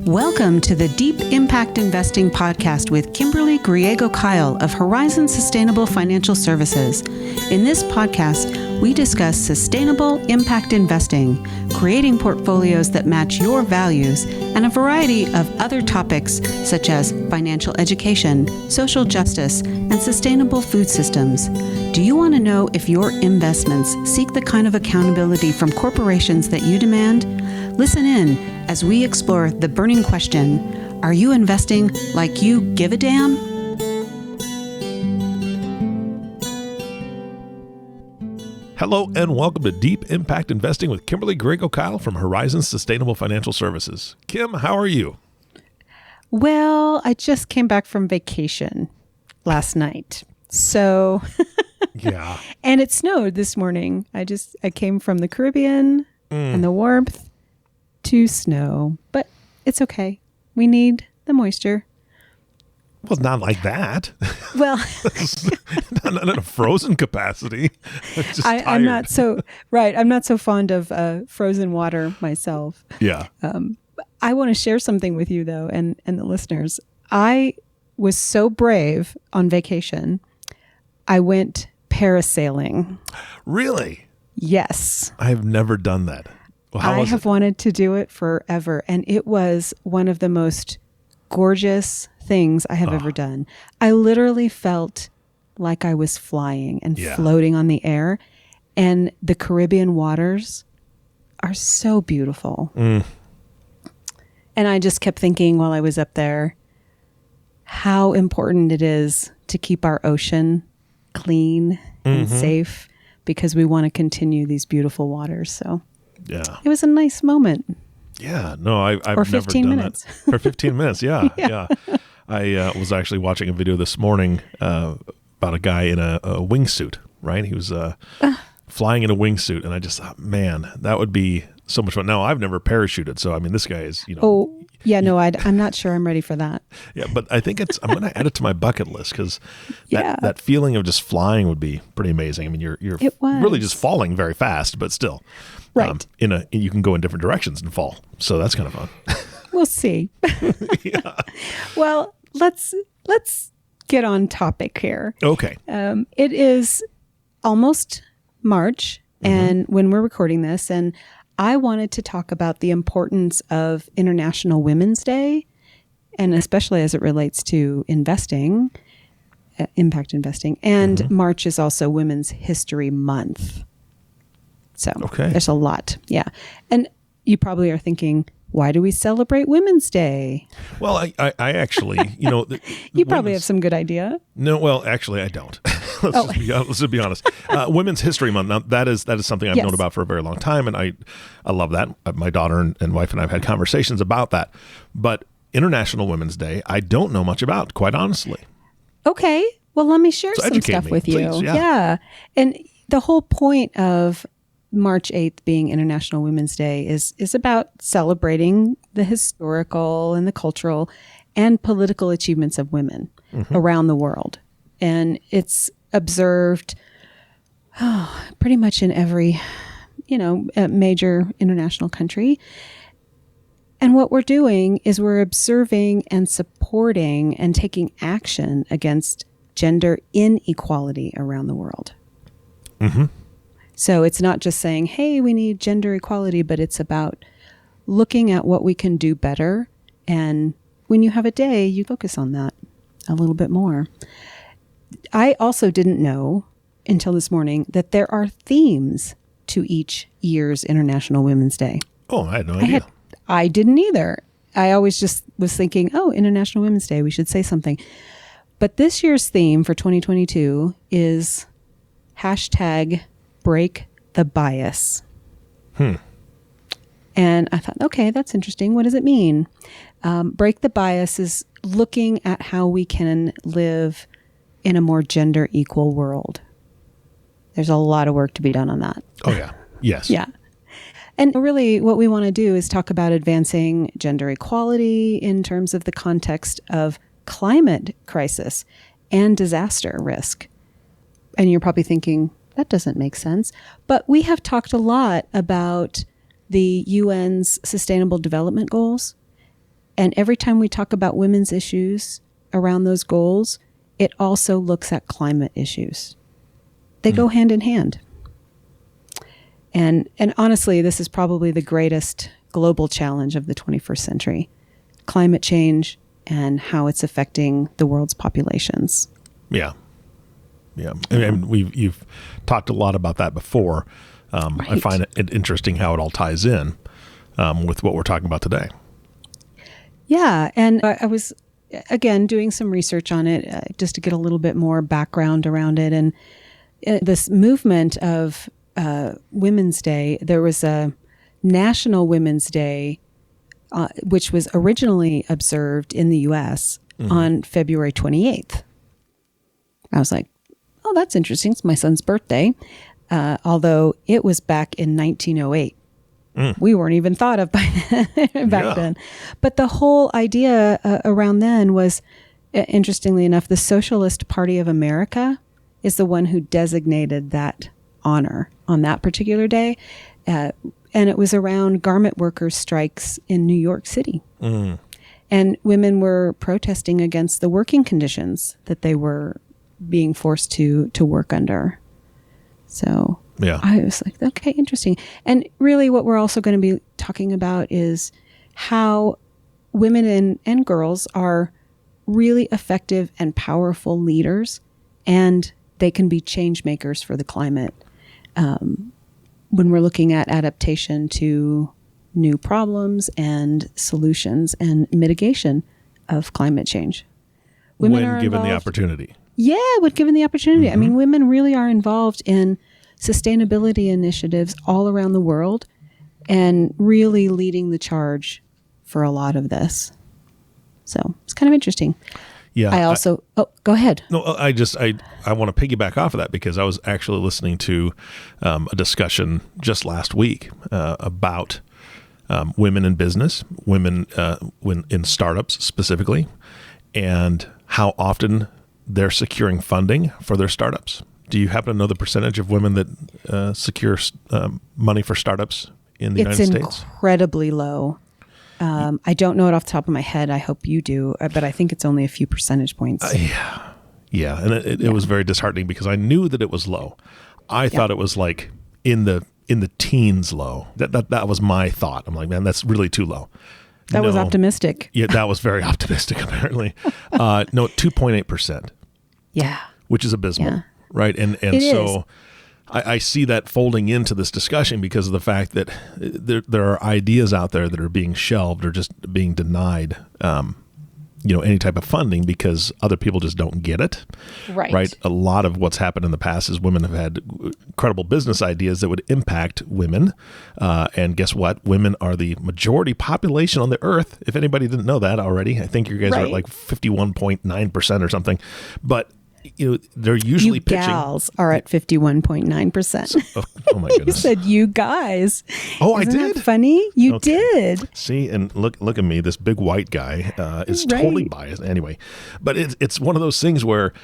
Welcome to the Deep Impact Investing Podcast with Kimberly Griego-Kiel of Horizon Sustainable Financial Services. In this podcast, we discuss sustainable impact investing, creating portfolios that match your values, and a variety of other topics such as financial education, social justice, and sustainable food systems. Do you want to know if your investments seek the kind of accountability from corporations that you demand? Listen in as we explore the burning question, are you investing like you give a damn? Hello and welcome to Deep Impact Investing with Kimberly Griego-Kiel from Horizon Sustainable Financial Services. Kim, how are you? Well, I just came back from vacation last night. So, yeah. And it snowed this morning. I came from the Caribbean and the warmth to snow, but it's okay. We need the moisture. Well, not like that. Well, not in a frozen capacity. I'm not so fond of frozen water myself. Yeah. I want to share something with you though, and the listeners. I was so brave on vacation. I went parasailing. Really? Yes. I have never done that. Well, I have wanted to do it forever, and it was one of the most gorgeous things I have ever done. I literally felt like I was flying and floating on the air, and the Caribbean waters are so beautiful. And I just kept thinking while I was up there how important it is to keep our ocean clean and safe because we want to continue these beautiful waters. So yeah, it was a nice moment. Yeah, no, I've never 15 done minutes. that. For 15 minutes, yeah. I was actually watching a video this morning about a guy in a wingsuit, right? He was flying in a wingsuit, and I just thought, man, that would be so much fun. Now, I've never parachuted, so I mean, this guy is, I'm not sure I'm ready for that. Yeah, but I think I'm going to add it to my bucket list because that feeling of just flying would be pretty amazing. I mean, you're really just falling very fast, but still, right? You can go in different directions and fall, so that's kind of fun. We'll see. Yeah. Well, let's get on topic here. Okay. It is almost March, and when we're recording this, and I wanted to talk about the importance of International Women's Day, and especially as it relates to investing, impact investing. And March is also Women's History Month. So there's a lot. Yeah. And you probably are thinking, why do we celebrate Women's Day? Well, I actually, you probably have some good idea. No, well, actually, I don't. Let's just be honest. Women's History Month. Now, that is something I've known about for a very long time, and I love that. My daughter and wife and I have had conversations about that. But International Women's Day, I don't know much about, quite honestly. Okay. Well, let me share some stuff with you. Please, yeah. And the whole point of March 8th being International Women's Day is about celebrating the historical and the cultural and political achievements of women around the world. And it's observed pretty much in every, major international country. And what we're doing is we're observing and supporting and taking action against gender inequality around the world. So it's not just saying, hey, we need gender equality, but it's about looking at what we can do better. And when you have a day, you focus on that a little bit more. I also didn't know until this morning that there are themes to each year's International Women's Day. Oh, I had no idea. I didn't either. I always just was thinking, International Women's Day, we should say something. But this year's theme for 2022 is hashtag break the bias. And I thought, okay, that's interesting. What does it mean? Break the bias is looking at how we can live in a more gender equal world. There's a lot of work to be done on that. Oh, yeah. Yes. Yeah. And really what we want to do is talk about advancing gender equality in terms of the context of climate crisis and disaster risk. And you're probably thinking, that doesn't make sense. But we have talked a lot about the UN's Sustainable Development Goals And every time we talk about women's issues around those goals, it also looks at climate issues. They go hand in hand. And honestly, this is probably the greatest global challenge of the 21st century. Climate change and how it's affecting the world's populations. Yeah. Yeah. And you've talked a lot about that before. Right. I find it interesting how it all ties in with what we're talking about today. Yeah. And I was, again, doing some research on it just to get a little bit more background around it. And this movement of Women's Day, there was a National Women's Day, which was originally observed in the U.S. on February 28th. I was like, oh, that's interesting. It's my son's birthday. Although it was back in 1908. We weren't even thought of back then. But the whole idea around then was, interestingly enough, the Socialist Party of America is the one who designated that honor on that particular day. And it was around garment workers' strikes in New York City. And women were protesting against the working conditions that they were being forced to work under. So yeah, I was like, okay, interesting. And really what we're also going to be talking about is how women and girls are really effective and powerful leaders, and they can be change makers for the climate. When we're looking at adaptation to new problems and solutions and mitigation of climate change. Women when are given the involved. opportunity. Yeah, when given the opportunity. I mean, women really are involved in sustainability initiatives all around the world and really leading the charge for a lot of this. So it's kind of interesting. Yeah. I also, go ahead. No, I want to piggyback off of that because I was actually listening to a discussion just last week about women in business, women in startups specifically, and how often they're securing funding for their startups. Do you happen to know the percentage of women that secure money for startups in the United States? It's incredibly low. I don't know it off the top of my head. I hope you do, but I think it's only a few percentage points. Yeah. And it was very disheartening because I knew that it was low. I thought it was like in the teens low. That was my thought. I'm like, man, that's really too low. That was optimistic. Yeah, that was very optimistic, apparently. No, 2.8%. Yeah. Which is abysmal. Yeah. Right. And so I see that folding into this discussion because of the fact that there are ideas out there that are being shelved or just being denied, any type of funding because other people just don't get it. Right. A lot of what's happened in the past is women have had incredible business ideas that would impact women. And guess what? Women are the majority population on the earth. If anybody didn't know that already, I think you guys are at like 51.9% or something. But they're usually pitching. Gals are at 51.9%. Oh my goodness! You said you guys. Oh, Isn't I did. That funny? You did. See, and look at me. This big white guy is totally biased. Anyway, but it's one of those things where,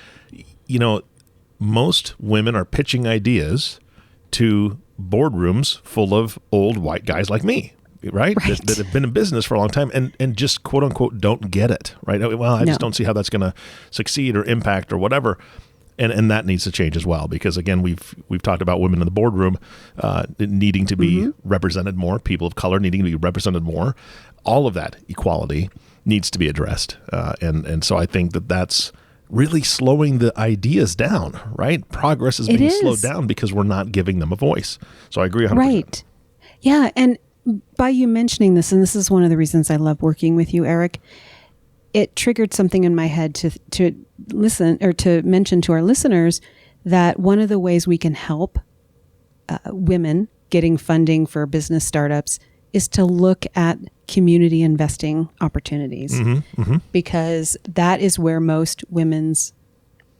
most women are pitching ideas to boardrooms full of old white guys like me. Right? That have been in business for a long time and just quote unquote don't get it. Right? Well, I just don't see how that's going to succeed or impact or whatever. And that needs to change as well because again, we've talked about women in the boardroom needing to be represented more, people of color needing to be represented more. All of that equality needs to be addressed. And so I think that's really slowing the ideas down. Right? Progress is being slowed down because we're not giving them a voice. So I agree 100%. Right. Yeah, and by you mentioning this, and this is one of the reasons I love working with you, Eric, it triggered something in my head to listen or to mention to our listeners that one of the ways we can help women getting funding for business startups is to look at community investing opportunities because that is where most women's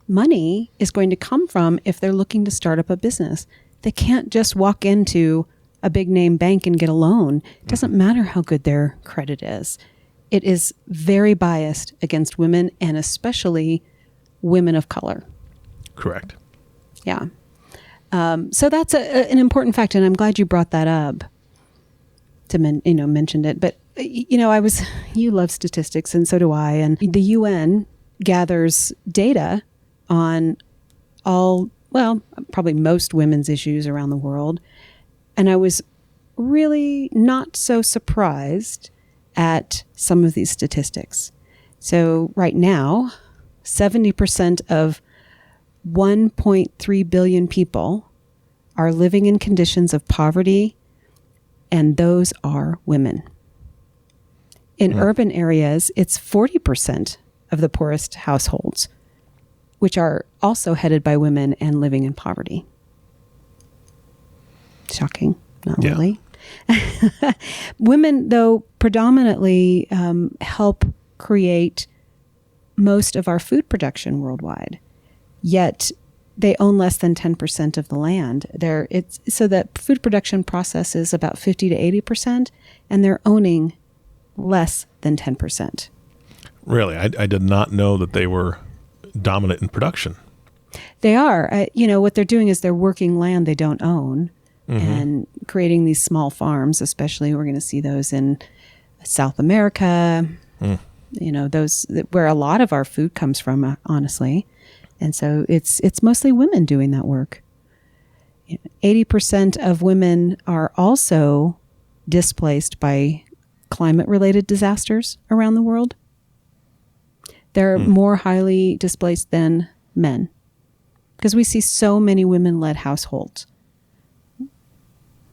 money is going to come from if they're looking to start up a business. They can't just walk into a big name bank and get a loan. It doesn't matter how good their credit is. It is very biased against women and especially women of color. Correct. Yeah. So that's an important fact, and I'm glad you brought that up. Mentioned it, but you love statistics and so do I. And the UN gathers data on probably most women's issues around the world. And I was really not so surprised at some of these statistics. So right now, 70% of 1.3 billion people are living in conditions of poverty, and those are women. In urban areas, it's 40% of the poorest households, which are also headed by women and living in poverty. Shocking, not really. Women, though, predominantly help create most of our food production worldwide, yet they own less than 10% of the land. So that food production process is about 50 to 80%, and they're owning less than 10%. Really? I did not know that they were dominant in production. They are. What they're doing is they're working land they don't own and creating these small farms, especially we're going to see those in South America, those where a lot of our food comes from, honestly. And so it's mostly women doing that work. 80% of women are also displaced by climate-related disasters around the world. They're more highly displaced than men because we see so many women-led households.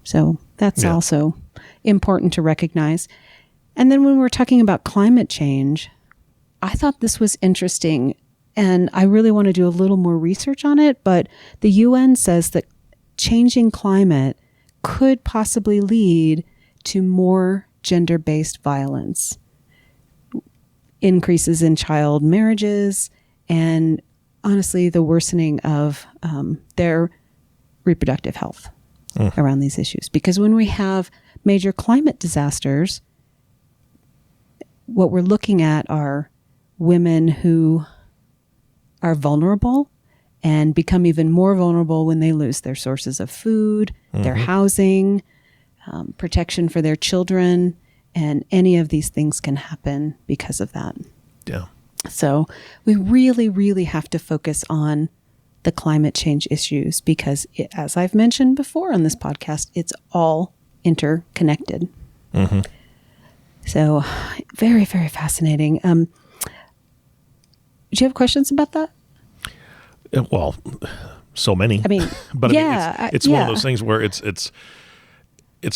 So that's also important to recognize. And then when we're talking about climate change, I thought this was interesting, and I really want to do a little more research on it, but the UN says that changing climate could possibly lead to more gender-based violence, increases in child marriages, and honestly, the worsening of their reproductive health around these issues. Because when we have major climate disasters, what we're looking at are women who are vulnerable and become even more vulnerable when they lose their sources of food, their housing, protection for their children, and any of these things can happen because of that. Yeah. So we really, really have to focus on the climate change issues because, as I've mentioned before on this podcast, it's all interconnected. So very, very fascinating. Do you have questions about that? Well, so many. I mean, but it's one of those things where it's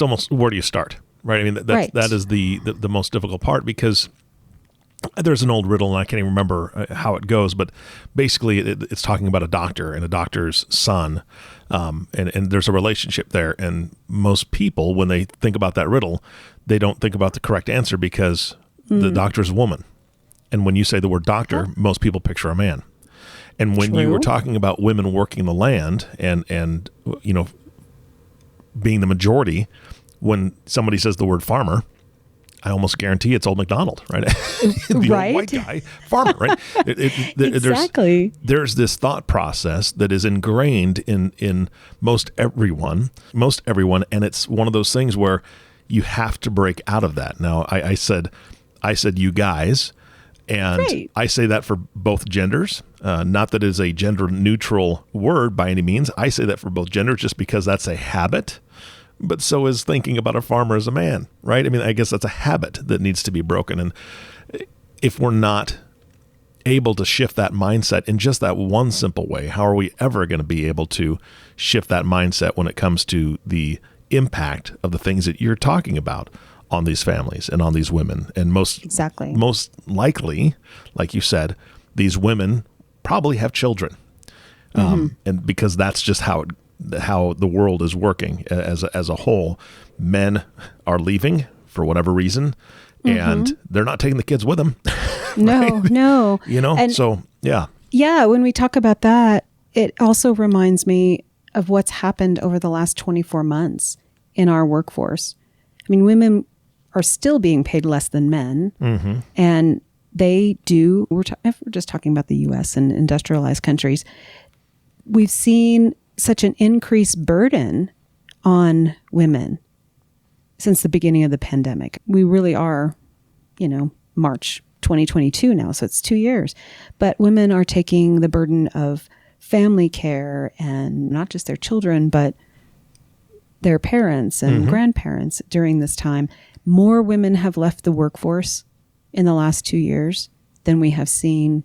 almost, where do you start? Right. I mean, that is the most difficult part, because there's an old riddle and I can't even remember how it goes, but basically it's talking about a doctor and a doctor's son. And there's a relationship there. And most people, when they think about that riddle, they don't think about the correct answer because the doctor's a woman. And when you say the word doctor, most people picture a man. And when you were talking about women working the land and being the majority, when somebody says the word farmer, I almost guarantee it's old MacDonald, right? The old white guy, farmer, right? Exactly. There's this thought process that is ingrained in most everyone, and it's one of those things where you have to break out of that. Now, I said you guys, and I say that for both genders. Not that it is a gender neutral word by any means. I say that for both genders just because that's a habit. But so is thinking about a farmer as a man, right? I mean, I guess that's a habit that needs to be broken. And if we're not able to shift that mindset in just that one simple way, how are we ever going to be able to shift that mindset when it comes to the impact of the things that you're talking about on these families and on these women? And most likely, like you said, these women probably have children. And because that's just how the world is working as a whole. Men are leaving for whatever reason, and they're not taking the kids with them. No. And so, yeah. Yeah, when we talk about that, it also reminds me of what's happened over the last 24 months in our workforce. I mean, women are still being paid less than men, and they do, if we're just talking about the U.S. and industrialized countries, we've seen such an increased burden on women since the beginning of the pandemic. We really are, March 2022 now, so it's 2 years. But women are taking the burden of family care, and not just their children, but their parents and grandparents during this time. More women have left the workforce in the last 2 years than we have seen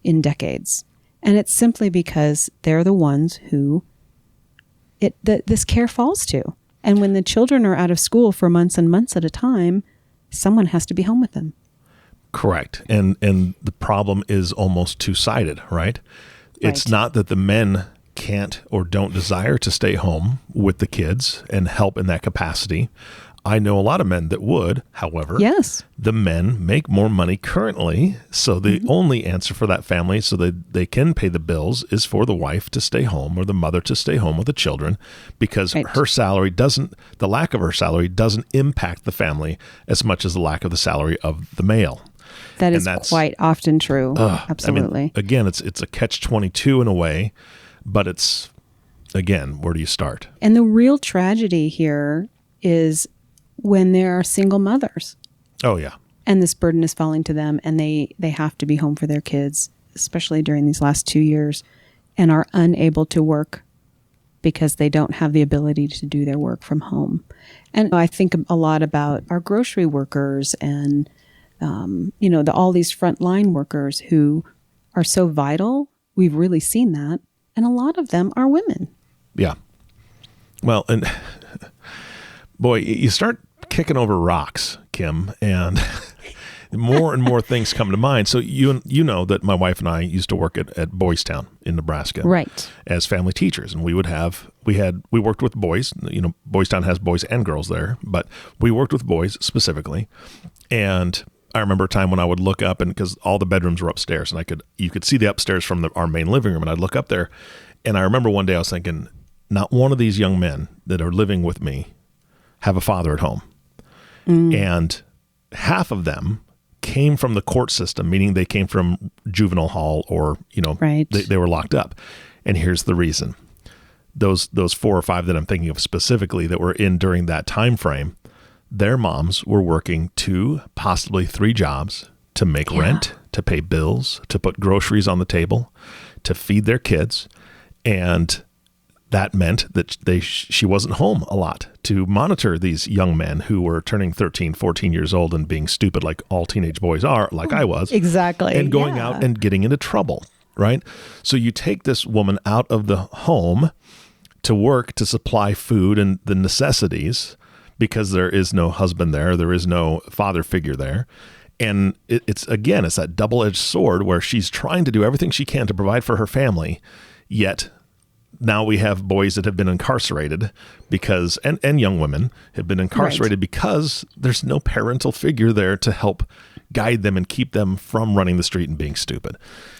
in decades. And it's simply because they're the ones who this care falls to. And when the children are out of school for months and months at a time, someone has to be home with them. Correct. And the problem is almost two-sided, right? It's not that the men can't or don't desire to stay home with the kids and help in that capacity. I know a lot of men that would. However, yes, the men make more money currently, so the only answer for that family so that they can pay the bills is for the wife to stay home or the mother to stay home with the children, because her salary the lack of her salary doesn't impact the family as much as the lack of the salary of the male. That's quite often true. Absolutely. I mean, again, it's a catch-22 in a way, but it's, again, where do you start? And the real tragedy here is when there are single mothers. Oh, yeah. And this burden is falling to them, and they have to be home for their kids, especially during these last 2 years, and are unable to work because they don't have the ability to do their work from home. And I think a lot about our grocery workers and, all these frontline workers who are so vital. We've really seen that. And a lot of them are women. Yeah. Well, and boy, you start kicking over rocks, Kim, and more and more things come to mind. So you know that my wife and I used to work at Boys Town in Nebraska, right, as family teachers, and we worked with boys. Boys Town has boys and girls there, but we worked with boys specifically. And I remember a time when I would look up, and because all the bedrooms were upstairs, and you could see the upstairs from our main living room, and I'd look up there, and I remember one day I was thinking, not one of these young men that are living with me have a father at home. And half of them came from the court system, meaning they came from juvenile hall or, right. they were locked up. And here's the reason. Those 4 or 5 that I'm thinking of specifically that were in during that time frame, their moms were working 2, possibly 3 jobs to make rent, to pay bills, to put groceries on the table, to feed their kids. And that meant that she wasn't home a lot to monitor these young men who were turning 13, 14 years old and being stupid like all teenage boys are, like I was. Exactly. And going out and getting into trouble, right? So you take this woman out of the home to work to supply food and the necessities because there is no husband there is no father figure there. And it's that double-edged sword where she's trying to do everything she can to provide for her family, yet now we have boys that have been incarcerated because, and young women have been incarcerated because there's no parental figure there to help guide them and keep them from running the street and being stupid.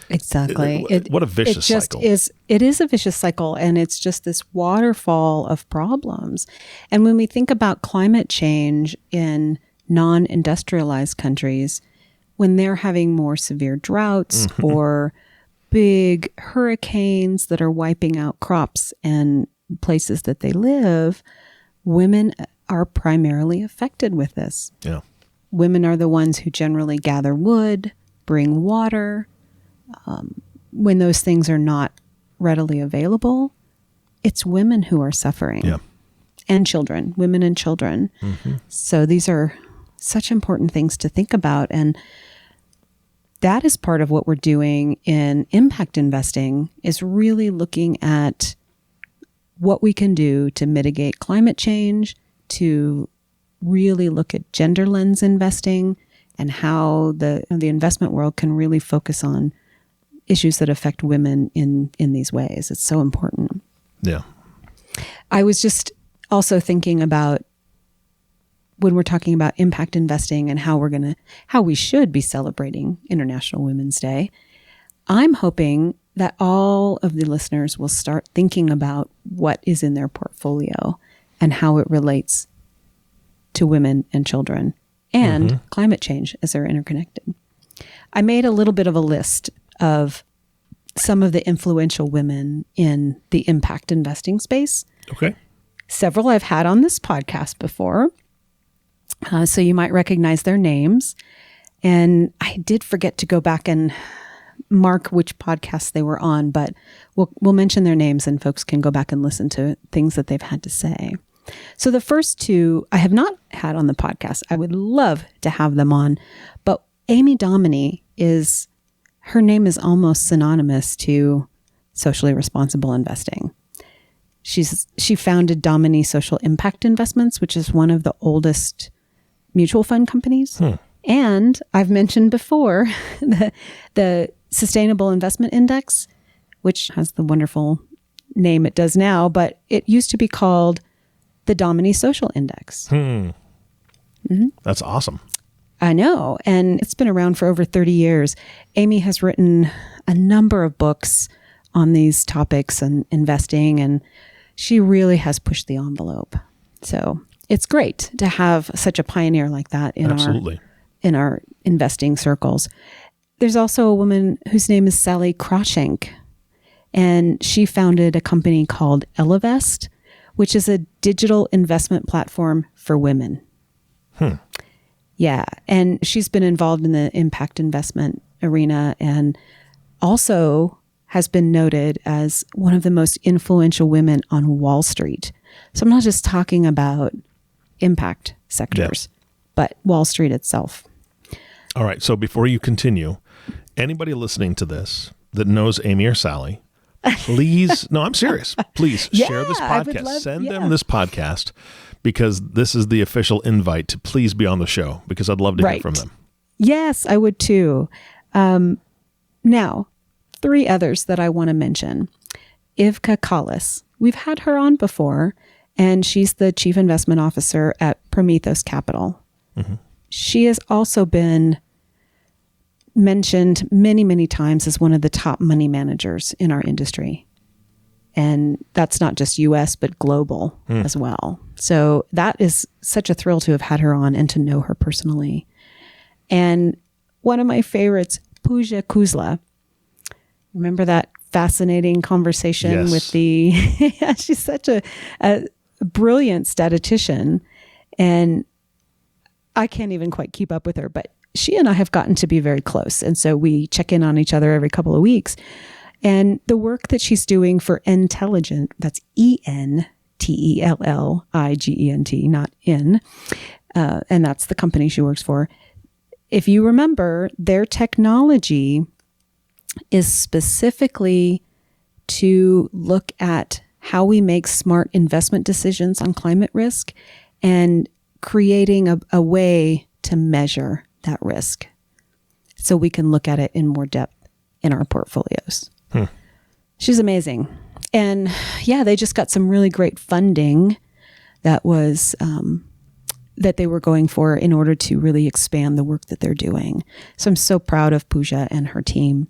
Exactly. What a vicious cycle. It is a vicious cycle, and it's just this waterfall of problems. And when we think about climate change in non-industrialized countries, when they're having more severe droughts or big hurricanes that are wiping out crops and places that they live, women are primarily affected with this. Yeah. Women are the ones who generally gather wood, bring water. When those things are not readily available, it's women who are suffering. Yeah. And children, women and children. So these are such important things to think about. And that is part of what we're doing in impact investing, is really looking at what we can do to mitigate climate change, to really look at gender lens investing, and how the investment world can really focus on issues that affect women in these ways. It's so important. Yeah. I was just also thinking about when we're talking about impact investing and how we should be celebrating International Women's Day. I'm hoping that all of the listeners will start thinking about what is in their portfolio and how it relates to women and children and climate change, as they're interconnected. I made a little bit of a list of some of the influential women in the impact investing space. Okay. Several I've had on this podcast before. So you might recognize their names. And I did forget to go back and mark which podcasts they were on, but we'll mention their names and folks can go back and listen to things that they've had to say. So the first two I have not had on the podcast. I would love to have them on, but Amy Dominy her name is almost synonymous to socially responsible investing. She founded Dominy Social Impact Investments, which is one of the oldest mutual fund companies. And I've mentioned before the Sustainable Investment Index, which has the wonderful name it does now, but it used to be called the Dominy Social Index. That's awesome. I know. And it's been around for over 30 years. Amy has written a number of books on these topics and investing, and she really has pushed the envelope. So it's great to have such a pioneer like that in our investing circles. There's also a woman whose name is Sally Crawshank, and she founded a company called Ellevest, which is a digital investment platform for women. Yeah. And she's been involved in the impact investment arena and also has been noted as one of the most influential women on Wall Street. So I'm not just talking about impact sectors, but Wall Street itself. All right. So before you continue, anybody listening to this that knows Amy or Sally, please, no, I'm serious. Please share this podcast. Send them this podcast, because this is the official invite to please be on the show, because I'd love to hear from them. Yes, I would too. Now, 3 others that I want to mention. Ivka Collis. We've had her on before, and she's the Chief Investment Officer at Prometheus Capital. She has also been mentioned many, many times as one of the top money managers in our industry. And that's not just US, but global as well. So that is such a thrill to have had her on and to know her personally. And one of my favorites, Pooja Khosla. Remember that fascinating conversation with she's such a brilliant statistician. And I can't even quite keep up with her, but she and I have gotten to be very close. And so we check in on each other every couple of weeks. And the work that she's doing for Intelligent, that's Entelligent, not in, and that's the company she works for. If you remember, their technology is specifically to look at how we make smart investment decisions on climate risk and creating a way to measure that risk so we can look at it in more depth in our portfolios. She's amazing. And they just got some really great funding that was that they were going for in order to really expand the work that they're doing. So I'm so proud of Pooja and her team.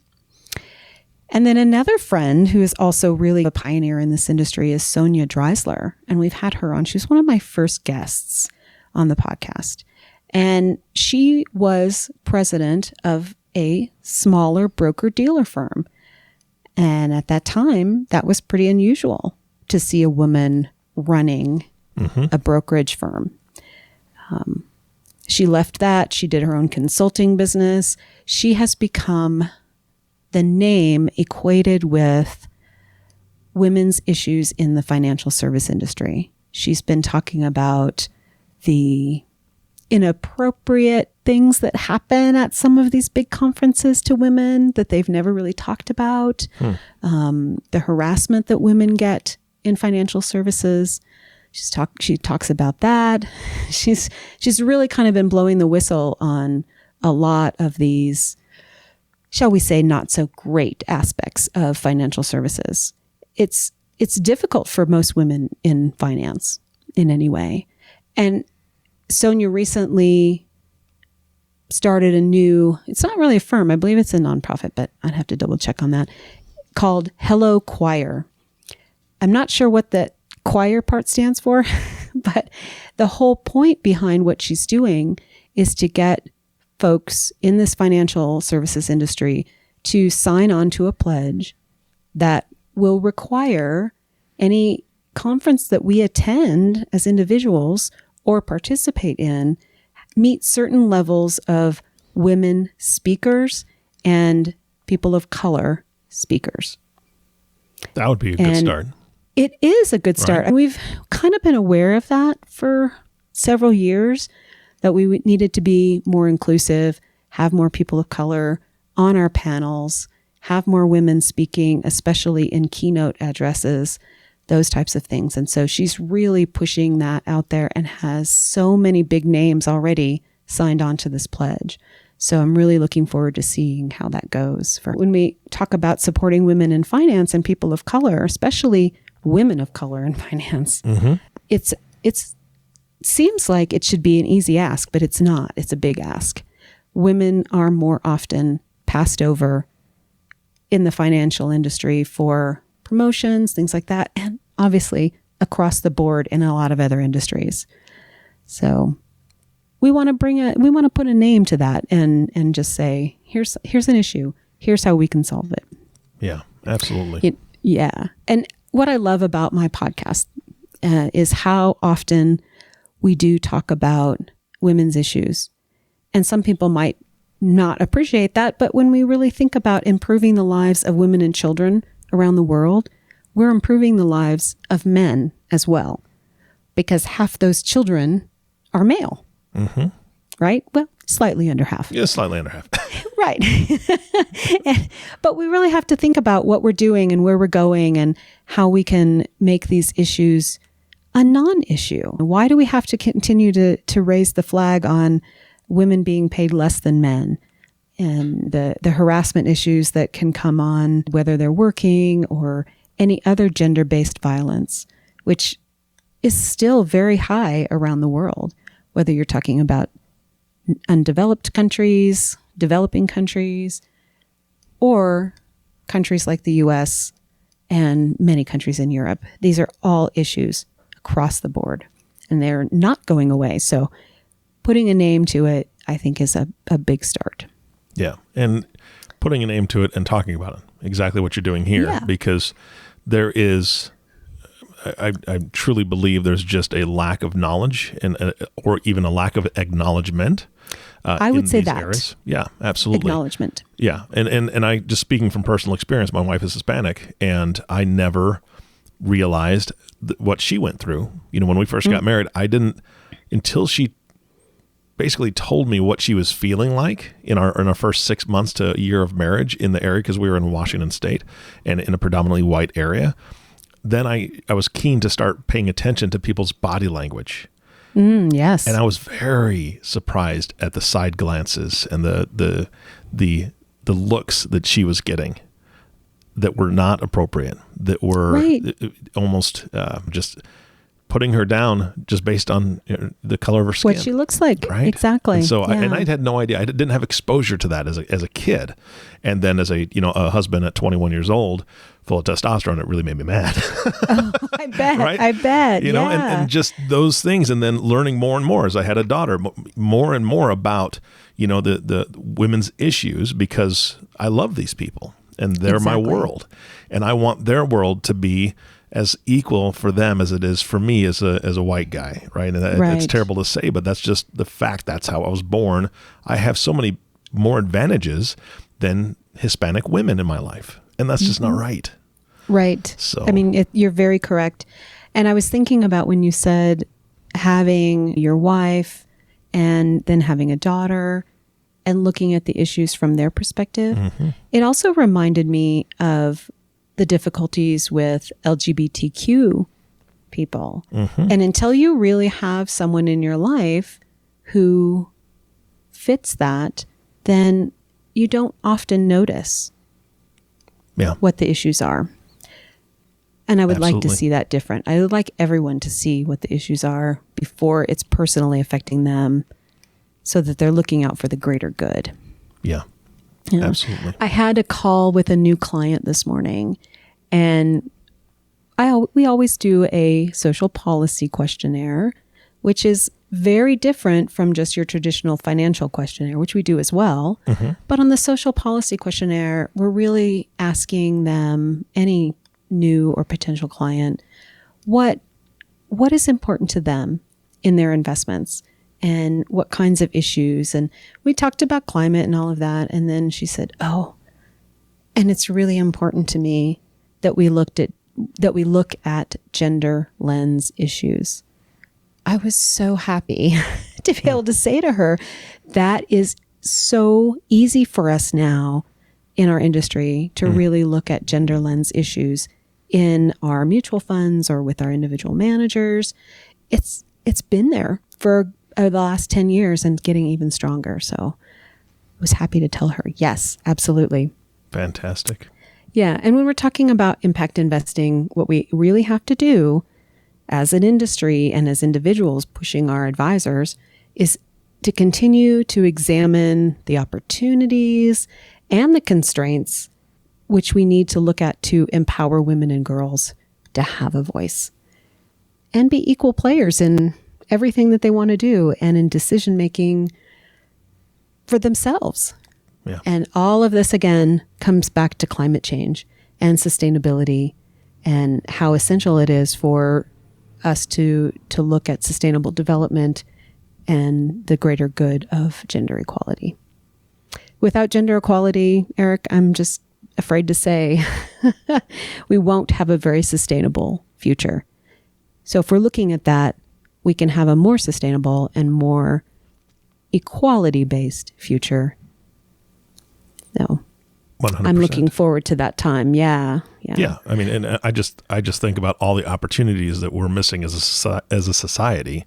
And then another friend who is also really a pioneer in this industry is Sonia Dreisler. And we've had her on. She was one of my first guests on the podcast. And she was president of a smaller broker-dealer firm. And at that time, that was pretty unusual to see a woman running a brokerage firm. She left that. She did her own consulting business. She has become the name equated with women's issues in the financial service industry. She's been talking about the inappropriate things that happen at some of these big conferences to women that they've never really talked about, the harassment that women get in financial services. She talks about that. She's really kind of been blowing the whistle on a lot of these, shall we say, not so great aspects of financial services. It's difficult for most women in finance in any way. And Sonia recently started a new, it's not really a firm, I believe it's a nonprofit, but I'd have to double check on that, called Hello Choir. I'm not sure what the choir part stands for, but the whole point behind what she's doing is to get folks in this financial services industry to sign on to a pledge that will require any conference that we attend as individuals or participate in meet certain levels of women speakers and people of color speakers. That would be a good start. It is a good start. Right. And we've kind of been aware of that for several years, that we needed to be more inclusive, have more people of color on our panels, have more women speaking, especially in keynote addresses, those types of things. And so she's really pushing that out there and has so many big names already signed on to this pledge. So I'm really looking forward to seeing how that goes. For when we talk about supporting women in finance and people of color, especially women of color in finance, it seems like it should be an easy ask, but it's not. It's a big ask. Women are more often passed over in the financial industry for promotions, things like that, and obviously across the board in a lot of other industries. So we want to put a name to that and just say, here's an issue. Here's how we can solve it. Yeah, absolutely. And what I love about my podcast is how often we do talk about women's issues. And some people might not appreciate that, but when we really think about improving the lives of women and children around the world, we're improving the lives of men as well, because half those children are male, right? Well, slightly under half. Yeah, slightly under half. Right. But we really have to think about what we're doing and where we're going and how we can make these issues a non-issue. Why do we have to continue to raise the flag on women being paid less than men, and the harassment issues that can come on, whether they're working or any other gender-based violence, which is still very high around the world, whether you're talking about undeveloped countries, developing countries, or countries like the US and many countries in Europe. These are all issues across the board, and they're not going away. So putting a name to it, I think, is a big start. Yeah. And putting a name to it and talking about it, exactly what you're doing here, because there is, I truly believe there's just a lack of knowledge or even a lack of acknowledgement. I would say that. Areas. Yeah, absolutely. Acknowledgement. Yeah. And I, just speaking from personal experience, my wife is Hispanic, and I never realized what she went through. You know, when we first got married, I didn't, until she basically told me what she was feeling like in our first 6 months to a year of marriage in the area, because we were in Washington State and in a predominantly white area. Then I was keen to start paying attention to people's body language. Yes. And I was very surprised at the side glances and the looks that she was getting that were not appropriate, that were almost just putting her down just based on the color of her skin. What she looks like. Right? Exactly. And so I had no idea. I didn't have exposure to that as a kid. And then as a husband at 21 years old, full of testosterone, it really made me mad. Oh, I bet. Right? I bet. You know, and just those things. And then learning more and more as I had a daughter, more and more about, the women's issues, because I love these people and they're my world. And I want their world to be as equal for them as it is for me as a white guy, right? And it's terrible to say, but that's just the fact. That's how I was born. I have so many more advantages than Hispanic women in my life, and that's just not right. Right. So, I mean, you're very correct. And I was thinking about when you said having your wife and then having a daughter and looking at the issues from their perspective. It also reminded me of the difficulties with LGBTQ people. And until you really have someone in your life who fits that, then you don't often notice what the issues are. And I would like to see that different. I would like everyone to see what the issues are before it's personally affecting them, so that they're looking out for the greater good. Yeah. Absolutely. I had a call with a new client this morning, and we always do a social policy questionnaire, which is very different from just your traditional financial questionnaire, which we do as well. But on the social policy questionnaire, we're really asking them, any new or potential client, what is important to them in their investments. and what kinds of issues. And we talked about climate and all of that. And then she said, oh, and it's really important to me that we look at gender lens issues. I was so happy to be able to say to her, that is so easy for us now in our industry to really look at gender lens issues in our mutual funds or with our individual managers. It's been there for the last 10 years and getting even stronger. So I was happy to tell her, yes, absolutely. Fantastic. Yeah. And when we're talking about impact investing, what we really have to do as an industry and as individuals pushing our advisors is to continue to examine the opportunities and the constraints which we need to look at to empower women and girls to have a voice and be equal players in everything that they want to do and in decision making for themselves. Yeah. And all of this, again, comes back to climate change and sustainability and how essential it is for us to look at sustainable development and the greater good of gender equality. Without gender equality, Eric, I'm just afraid to say we won't have a very sustainable future. So if we're looking at that, we can have a more sustainable and more equality-based future. No, 100%. I'm looking forward to that time. Yeah. I mean, and I just think about all the opportunities that we're missing as a society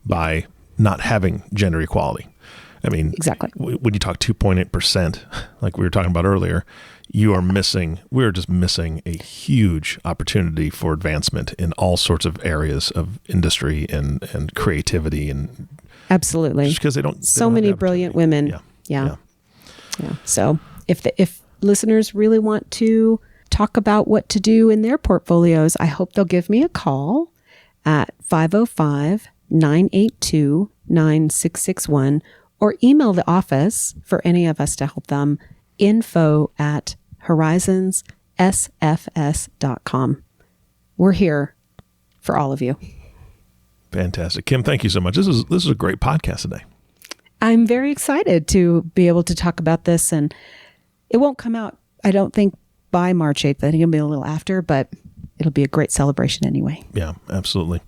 by not having gender equality. I mean, exactly. When you talk 2.8%, like we were talking about earlier, we're just missing a huge opportunity for advancement in all sorts of areas of industry and creativity and absolutely. Just because they so many brilliant women. Yeah. So if listeners really want to talk about what to do in their portfolios, I hope they'll give me a call at 505-982-9661 or email the office for any of us to help them, info@horizonssfs.com. We're here for all of you. Fantastic. Kim, thank you so much. This is a great podcast today. I'm very excited to be able to talk about this, and it won't come out, I don't think, by March 8th. I think it'll be a little after, but it'll be a great celebration anyway. Yeah, absolutely.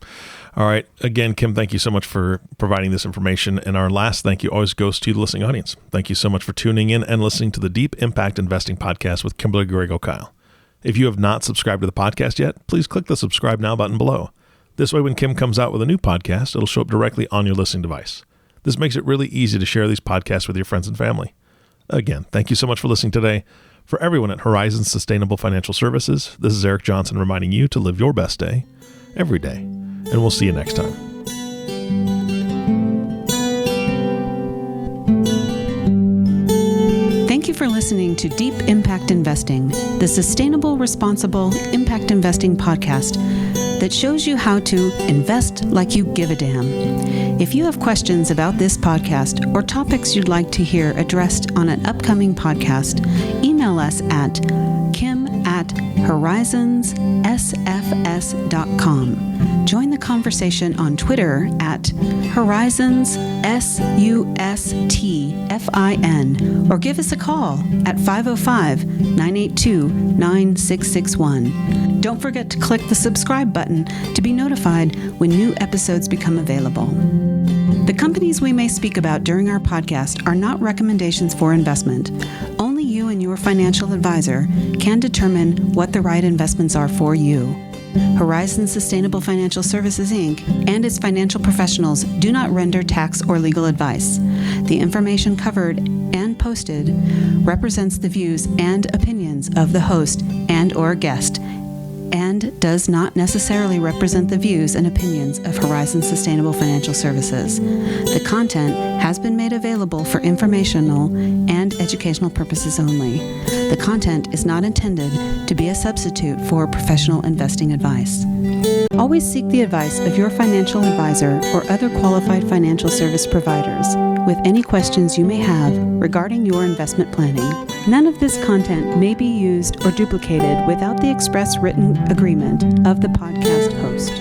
All right. Again, Kim, thank you so much for providing this information. And our last thank you always goes to the listening audience. Thank you so much for tuning in and listening to the Deep Impact Investing Podcast with Kimberly Griego-Kiel. If you have not subscribed to the podcast yet, please click the subscribe now button below. This way, when Kim comes out with a new podcast, it'll show up directly on your listening device. This makes it really easy to share these podcasts with your friends and family. Again, thank you so much for listening today. For everyone at Horizon Sustainable Financial Services, this is Eric Johnson reminding you to live your best day every day. And we'll see you next time. Thank you for listening to Deep Impact Investing, the sustainable, responsible impact investing podcast that shows you how to invest like you give a damn. If you have questions about this podcast or topics you'd like to hear addressed on an upcoming podcast, email us at kim@horizonssfs.com. Join the conversation on Twitter at horizonssustfin or give us a call at 505-982-9661. Don't forget to click the subscribe button to be notified when new episodes become available. The companies we may speak about during our podcast are not recommendations for investment. Only you and your financial advisor can determine what the right investments are for you. Horizon Sustainable Financial Services, Inc. and its financial professionals do not render tax or legal advice. The information covered and posted represents the views and opinions of the host and/or guest and does not necessarily represent the views and opinions of Horizon Sustainable Financial Services. The content has been made available for informational and educational purposes only. The content is not intended to be a substitute for professional investing advice. Always seek the advice of your financial advisor or other qualified financial service providers with any questions you may have regarding your investment planning. None of this content may be used or duplicated without the express written agreement of the podcast host.